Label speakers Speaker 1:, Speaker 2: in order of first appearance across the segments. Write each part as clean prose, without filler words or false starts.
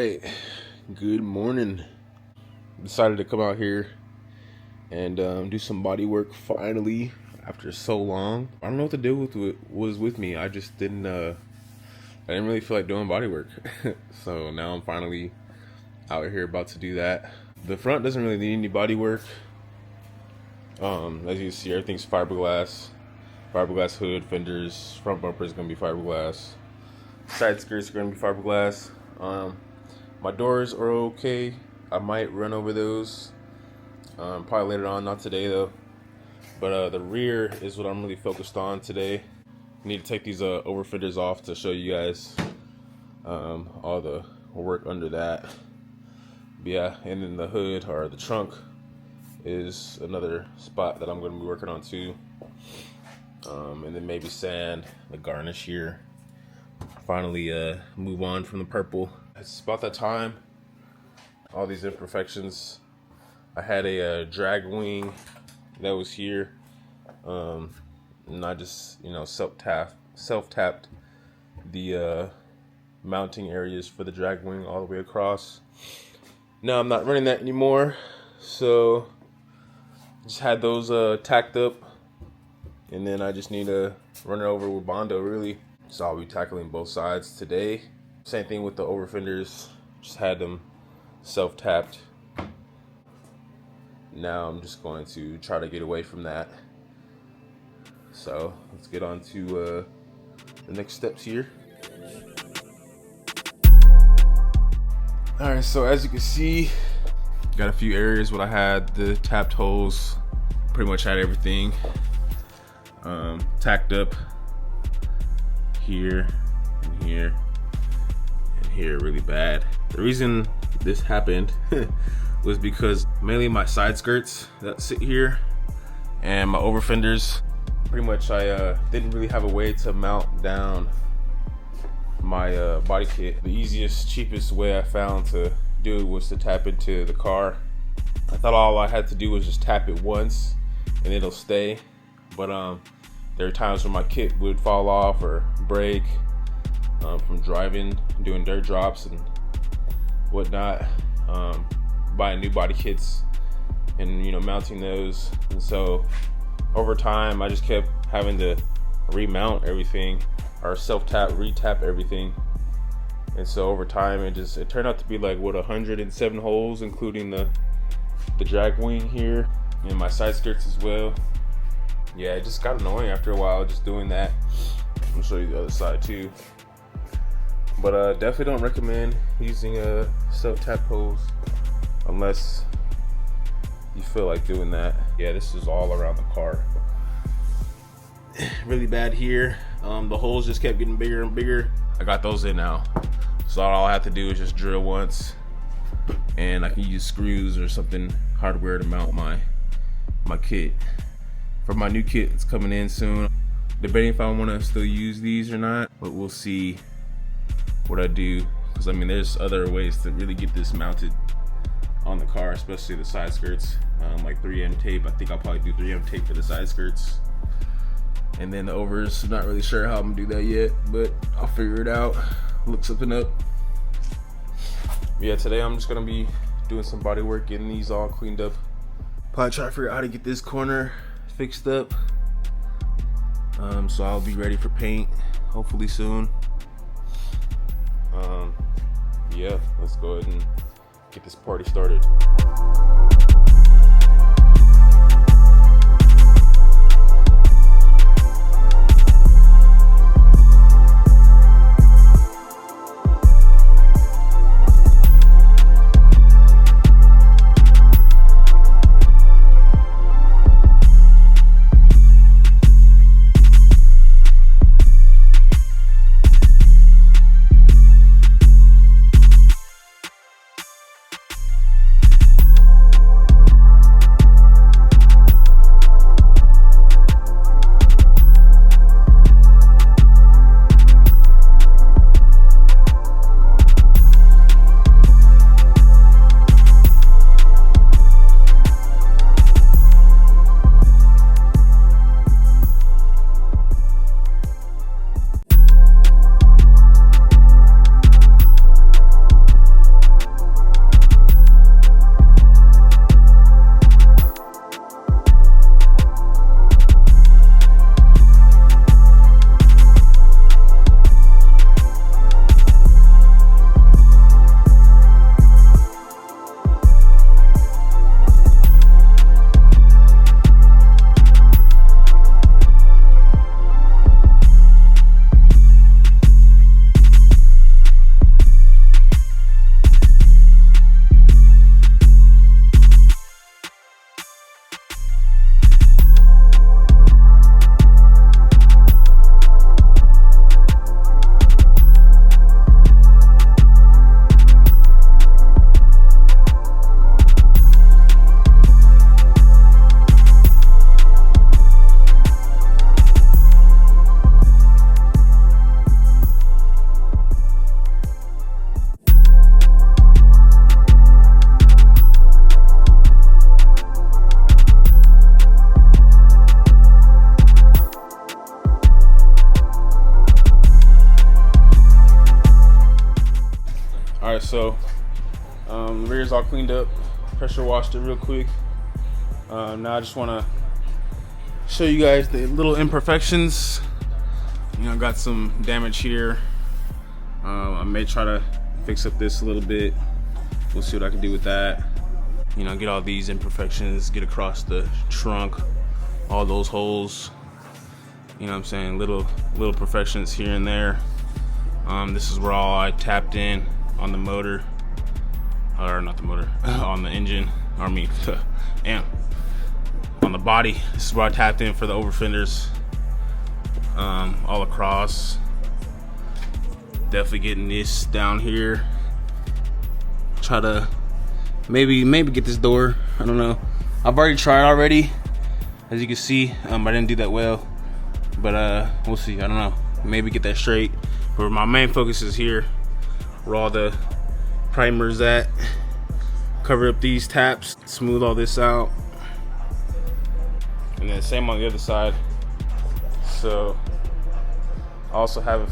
Speaker 1: right, good morning. Decided to come out here and do some body work finally after so long. I don't know what the deal was with me. I just didn't I didn't really feel like doing body work. So now I'm finally out here about to do that. The front doesn't really need any body work. As you can see, everything's fiberglass hood, fenders, front bumper is gonna be fiberglass, side skirts are gonna be fiberglass. My doors are okay. I might run over those probably later on, not today though. But the rear is what I'm really focused on today. I need to take these over fenders off to show you guys all the work under that. But yeah, and then the hood or the trunk is another spot that I'm going to be working on too. And then maybe sand the garnish here. Finally move on from the purple. It's about that time. All these imperfections. I had a drag wing that was here, and I just self-tapped the mounting areas for the drag wing all the way across. Now I'm not running that anymore, so just had those tacked up, and then I just need to run it over with Bondo really. So I'll be tackling both sides today. Same thing with the over fenders, just had them self-tapped. Now I'm just going to try to get away from that. So let's get on to the next steps here. All right, so as you can see, got a few areas where I had the tapped holes. Pretty much had everything tacked up here and here and here really bad. The reason this happened was because mainly my side skirts that sit here and my over fenders, pretty much I didn't really have a way to mount down my body kit. The easiest, cheapest way I found to do it was to tap into the car. I thought all I had to do was just tap it once and it'll stay, but there are times when my kit would fall off or break from driving, doing dirt drops and whatnot, buying new body kits and mounting those. And so over time I just kept having to remount everything or self-tap, re-tap everything. And so over time it turned out to be like 107 holes, including the drag wing here and my side skirts as well. Yeah, it just got annoying after a while just doing that. I'll show you the other side too. But definitely don't recommend using self-tap holes unless you feel like doing that. Yeah, this is all around the car. Really bad here. The holes just kept getting bigger and bigger. I got those in now, so all I have to do is just drill once, and I can use screws or something hardware to mount my kit. For my new kit, it's coming in soon. Debating if I want to still use these or not, but we'll see what I do, because I mean there's other ways to really get this mounted on the car, especially the side skirts, like 3M tape. I think I'll probably do 3M tape for the side skirts, and then the overs. I'm not really sure how I'm gonna do that yet, but I'll figure it out, look something up. Yeah, today I'm just gonna be doing some body work, getting these all cleaned up. Probably try to figure out how to get this corner fixed up, so I'll be ready for paint hopefully soon. Yeah, let's go ahead and get this party started. Alright, so the rear's all cleaned up. Pressure washed it real quick. Now I just want to show you guys the little imperfections. You know, got some damage here. I may try to fix up this a little bit. We'll see what I can do with that. You know, get all these imperfections, get across the trunk, all those holes. You know what I'm saying? Little imperfections here and there. This is where all I tapped in on the motor, or not the motor, on the engine, or I mean, on the body. This is where I tapped in for the over fenders, all across. Definitely getting this down here. Try to maybe get this door. I don't know. I've already tried already, as you can see. I didn't do that well, but we'll see. I don't know. Maybe get that straight. But my main focus is here, where all the primer's at. Cover up these taps, smooth all this out, and then same on the other side. So I also have a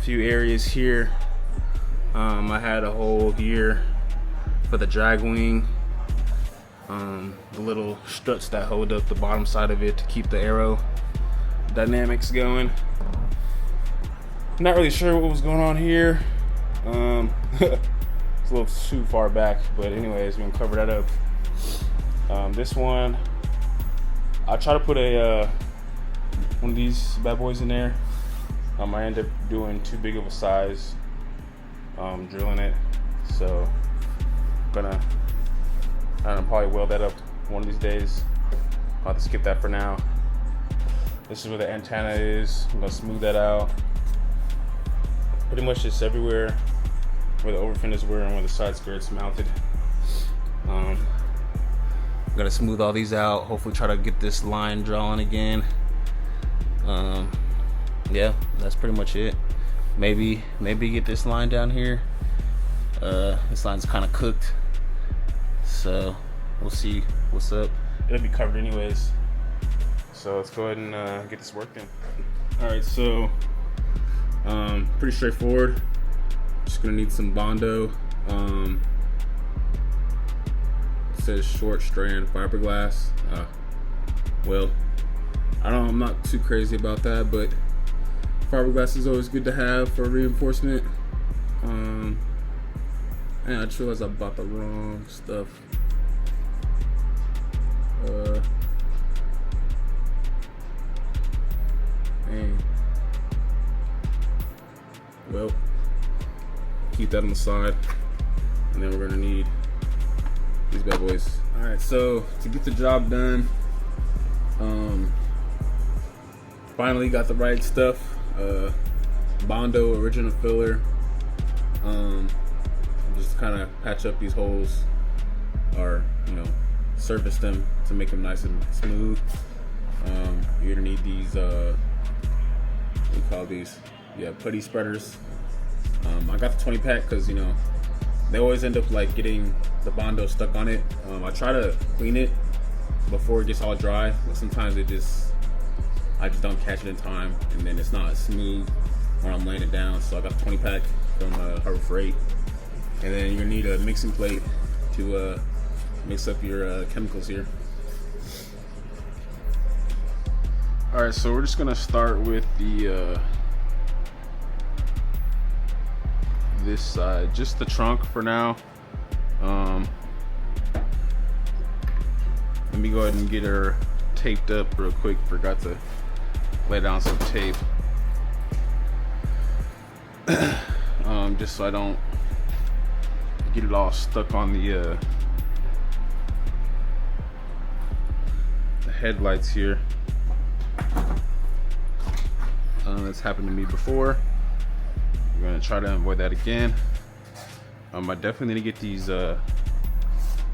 Speaker 1: few areas here. I had a hole here for the drag wing, the little struts that hold up the bottom side of it to keep the aero dynamics going. Not really sure what was going on here. It's a little too far back, but anyways, we're gonna cover that up. This one, I try to put one of these bad boys in there. I end up doing too big of a size, drilling it. So I'm gonna probably weld that up one of these days. I'll have to skip that for now. This is where the antenna is. I'm gonna smooth that out. Pretty much just everywhere where the over fenders were and where the side skirts mounted. I'm gonna smooth all these out. Hopefully try to get this line drawn again. Yeah, that's pretty much it. Maybe get this line down here. This line's kind of cooked, so we'll see what's up. It'll be covered anyways, so let's go ahead and get this worked in. All right, so pretty straightforward. Just gonna need some Bondo. It says short strand fiberglass. Well, I'm not too crazy about that, but fiberglass is always good to have for reinforcement. And I just realized I bought the wrong stuff. Dang. Well, keep that on the side, and then we're gonna need these bad boys. All right, so to get the job done, finally got the right stuff. Bondo original filler. Just kind of patch up these holes, or surface them to make them nice and smooth. You're gonna need these. What do you call these? Yeah, putty spreaders. I got the 20 pack because they always end up like getting the Bondo stuck on it. I try to clean it before it gets all dry, but sometimes I just don't catch it in time, and then it's not smooth when I'm laying it down. So I got the 20 pack from Harbor Freight, and then you're gonna need a mixing plate to mix up your chemicals here. All right, so we're just gonna start with the this side, just the trunk for now. Let me go ahead and get her taped up real quick. Forgot to lay down some tape, just so I don't get it all stuck on the headlights here. That's happened to me before. We're gonna try to avoid that again. I definitely need to get these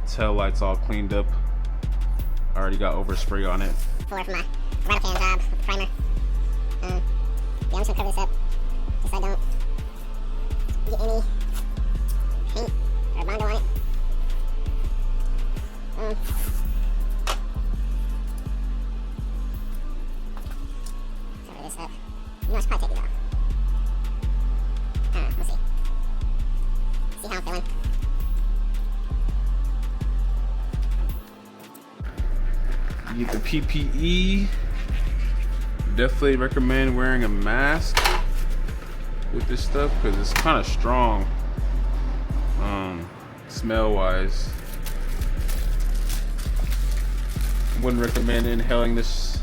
Speaker 1: tail lights all cleaned up. I already got overspray on it.
Speaker 2: For my rattle can job with the primer. Yeah, I'm just gonna cover this up just so I don't get any paint or Bondo on it. Cover this up. I should probably take it off. We'll see. See how I'm feeling.
Speaker 3: Get the PPE. Definitely recommend wearing a mask with this stuff because it's kind of strong, smell wise. Wouldn't recommend inhaling this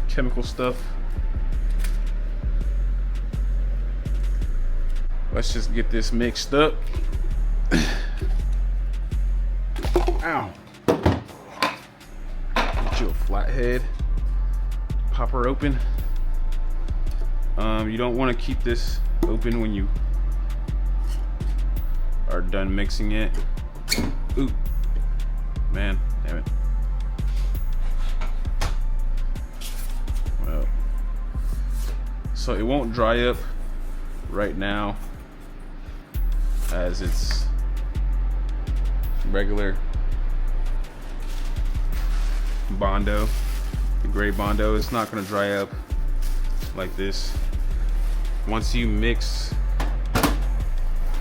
Speaker 3: chemical stuff. Let's just get this mixed up. Ow. Get you a flathead. Pop her open. You don't want to keep this open when you are done mixing it. Ooh, man, damn it. Well, so it won't dry up right now as it's regular Bondo. The gray Bondo is not going to dry up like this. Once you mix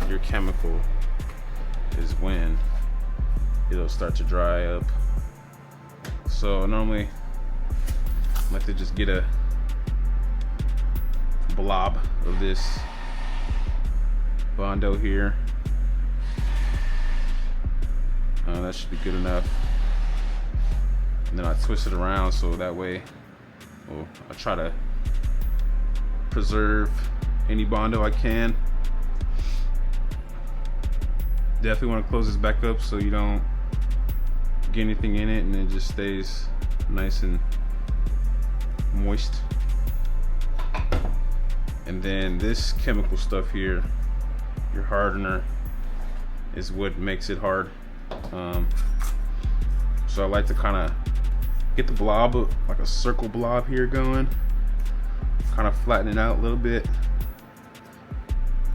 Speaker 3: your chemical is when it'll start to dry up. So normally I like to just get a blob of this Bondo here. That should be good enough. And then I twist it around so that way, well, I try to preserve any Bondo I can. Definitely want to close this back up so you don't get anything in it and it just stays nice and moist. And then this chemical stuff here, your hardener, is what makes it hard. So I like to kind of get the blob, like a circle blob here going, kind of flatten it out a little bit.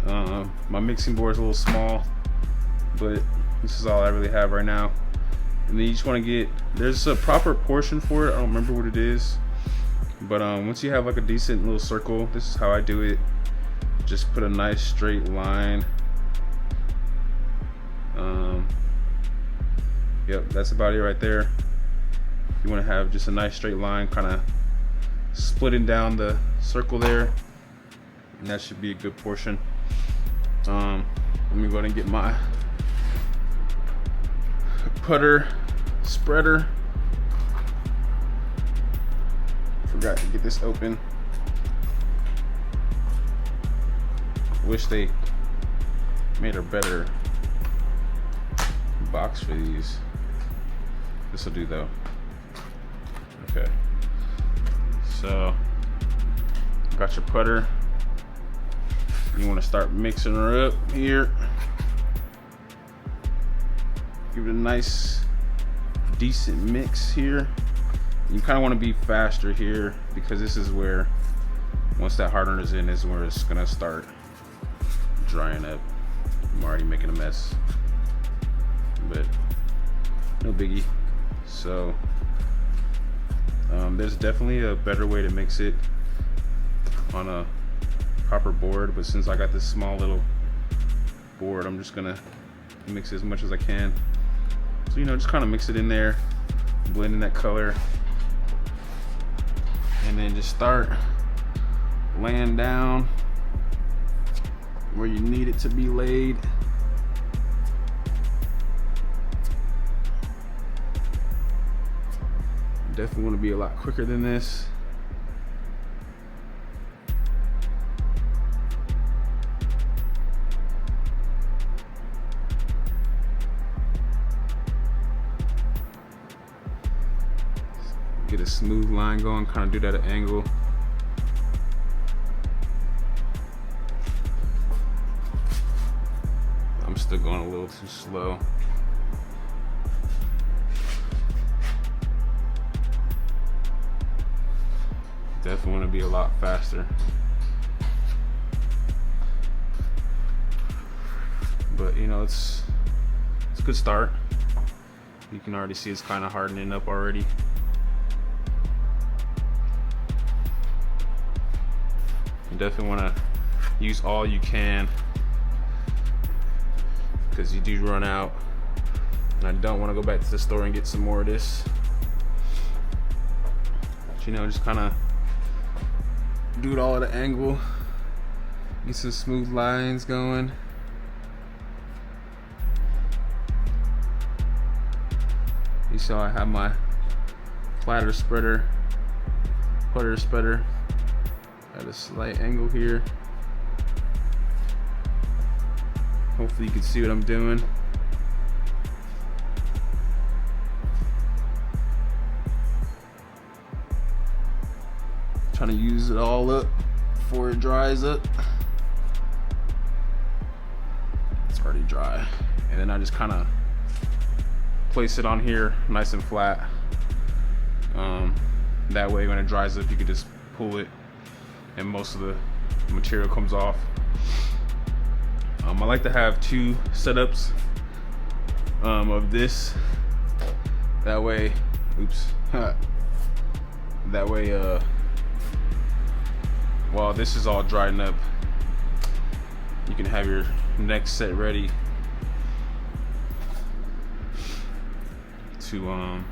Speaker 3: My mixing board is a little small, but this is all I really have right now. And then you just want to get, there's a proper portion for it. I don't remember what it is, but once you have like a decent little circle, this is how I do it. Just put a nice straight line. Yep, that's about it right there. You want to have just a nice straight line, kind of splitting down the circle there, and that should be a good portion. Let me go ahead and get my putter spreader. Forgot to get this open. Wish they made a better box for these. This will do though. Okay, so got your putter. You want to start mixing her up here. Give it a nice decent mix here. You kind of want to be faster here because this is where, once that hardener is in, is where it's gonna start drying up. I'm already making a mess, but no biggie. So there's definitely a better way to mix it on a proper board, but since I got this small little board, I'm just gonna mix it as much as I can. So, you know, just kind of mix it in there, blend in that color, and then just start laying down where you need it to be laid. Definitely want to be a lot quicker than this. Get a smooth line going, kind of do that at an angle. I'm still going a little too slow. Definitely want to be a lot faster. But you know, it's a good start. You can already see it's kind of hardening up already. You definitely want to use all you can, because you do run out, and I don't want to go back to the store and get some more of this. But, you know, just kind of do it all at an angle, get some smooth lines going. You saw I have my putter spreader at a slight angle here. Hopefully you can see what I'm doing. Trying to use it all up before it dries up. It's already dry. And then I just kind of place it on here nice and flat. That way when it dries up, you can just pull it and most of the material comes off. I like to have two setups of this. That way, that way while this is all drying up, you can have your next set ready to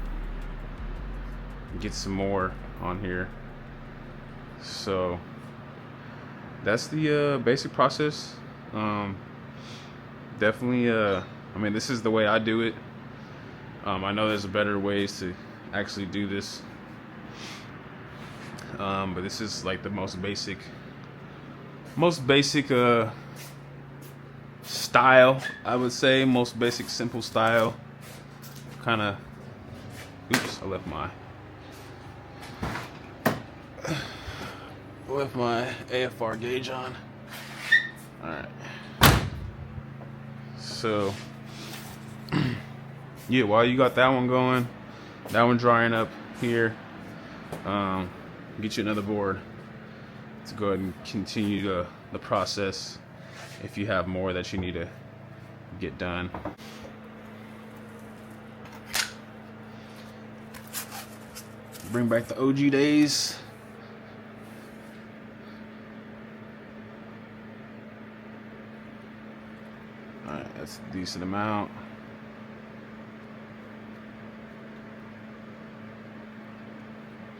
Speaker 3: get some more on here. So that's the basic process. Definitely I mean, this is the way I do it. I know there's better ways to actually do this, but this is like the most basic style, I would say. Most basic, simple style. Kind of, oops, I left my AFR gauge on. All right. So, yeah, while you got that one going, that one drying up here, get you another board to go ahead and continue the process if you have more that you need to get done. Bring back the OG days. Alright, that's a decent amount.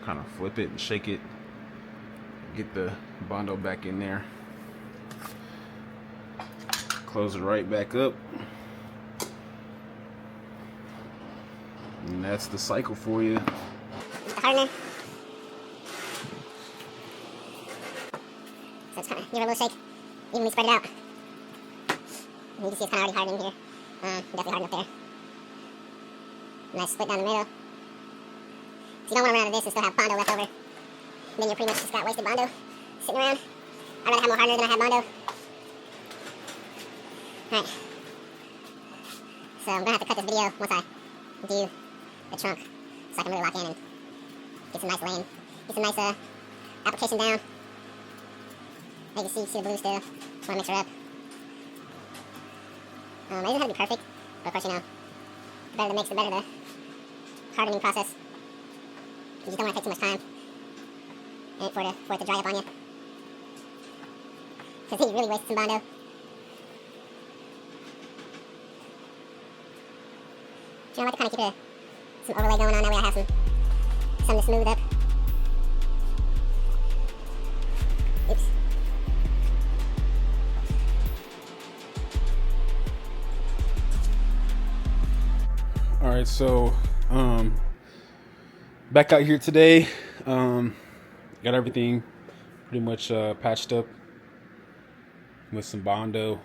Speaker 3: Kind of flip it and shake it. Get the Bondo back in there. Close it right back up. And that's the cycle for you.
Speaker 2: The hardener. So it's kind of, give it a little shake, evenly spread it out. And you can see it's kind of already hardening here. Definitely hardened up there. Nice split down the middle. So you don't want to run out of this and still have Bondo left over. Then you're pretty much just got wasted Bondo sitting around. I'd rather have more hardener than I have Bondo. Alright. So I'm going to have to cut this video once I do the trunk so I can really lock in and get some nice lane, get some nice application down. As you can see the blue still. Just want to mix her up. It doesn't have to be perfect, but of course, you know, the better the mix, the better the hardening process. You just don't want to take too much time for it to dry up on you. Because then you really wasted some Bondo. You know, I like to kind of keep some overlay going on, that way I have some to smooth up. Oops.
Speaker 3: All right, so back out here today. Got everything pretty much patched up with some Bondo.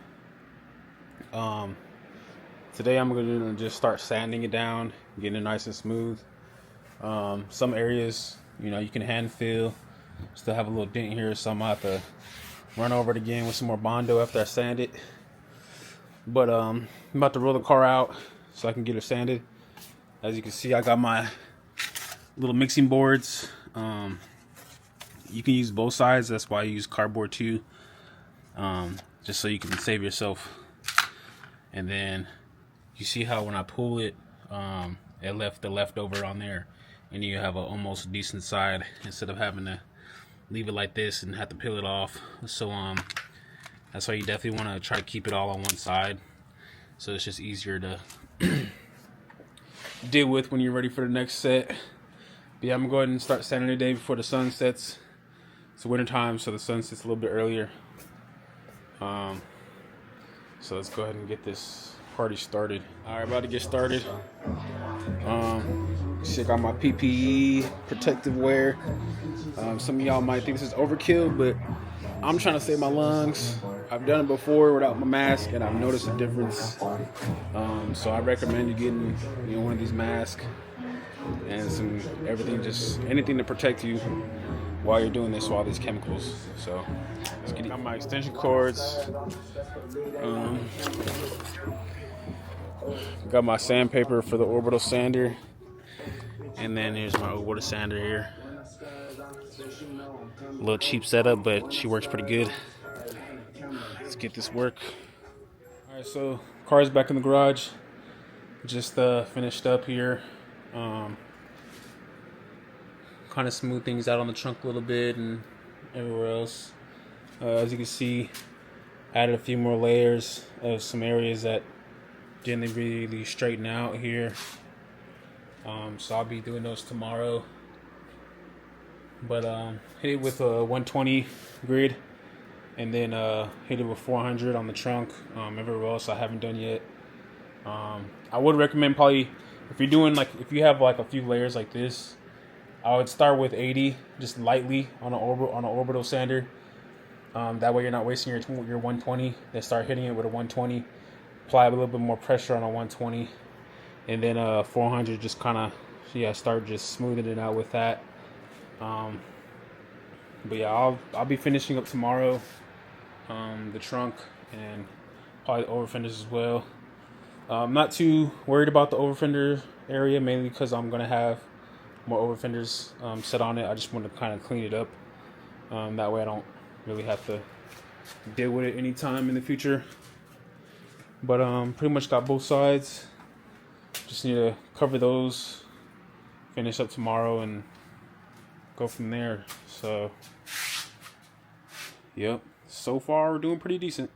Speaker 3: Today I'm going to just start sanding it down, getting it nice and smooth. Some areas, you know, you can hand fill. Still have a little dent here, so I'm going to have to run over it again with some more Bondo after I sand it. But I'm about to roll the car out so I can get it sanded. As you can see, I got my little mixing boards. You can use both sides. That's why I use cardboard too, just so you can save yourself. And then you see how when I pull it, it left the leftover on there, and you have an almost decent side instead of having to leave it like this and have to peel it off. So that's why you definitely want to try to keep it all on one side. so it's just easier to deal with when you're ready for the next set. But yeah, I'm gonna go ahead and start sanding today before the sun sets. It's winter time, so the sun sets a little bit earlier. So let's go ahead and get this party started. All right, about to get started. Check out my PPE, protective wear. Some of y'all might think this is overkill, but I'm trying to save my lungs. I've done it before without my mask, and I've noticed a difference. So I recommend you getting, one of these masks and anything to protect you while you're doing this, all these chemicals. So let's get it. Got my extension cords. Got my sandpaper for the orbital sander, and then here's my orbital sander here. A little cheap setup, but she works pretty good. Let's get this work. All right, so car's back in the garage. Just finished up here. Kind of smooth things out on the trunk a little bit and everywhere else. As you can see, added a few more layers of some areas that didn't really straighten out here. So I'll be doing those tomorrow. But hit it with a 120 grid, and then hit it with 400 on the trunk. Everywhere else I haven't done yet. I would recommend probably if you're doing if you have a few layers like this, I would start with 80 just lightly on an orbital sander. That way you're not wasting your 120. Then start hitting it with a 120. Apply a little bit more pressure on a 120, and then 400 just kind of start just smoothing it out with that. But yeah, I'll be finishing up tomorrow the trunk and probably the over fenders as well. I'm not too worried about the over fender area, mainly because I'm gonna have more over fenders set on it. I just want to kind of clean it up. That way I don't really have to deal with it anytime in the future. But pretty much got both sides. Just need to cover those, finish up tomorrow, and go from there. So, yep. So far, we're doing pretty decent.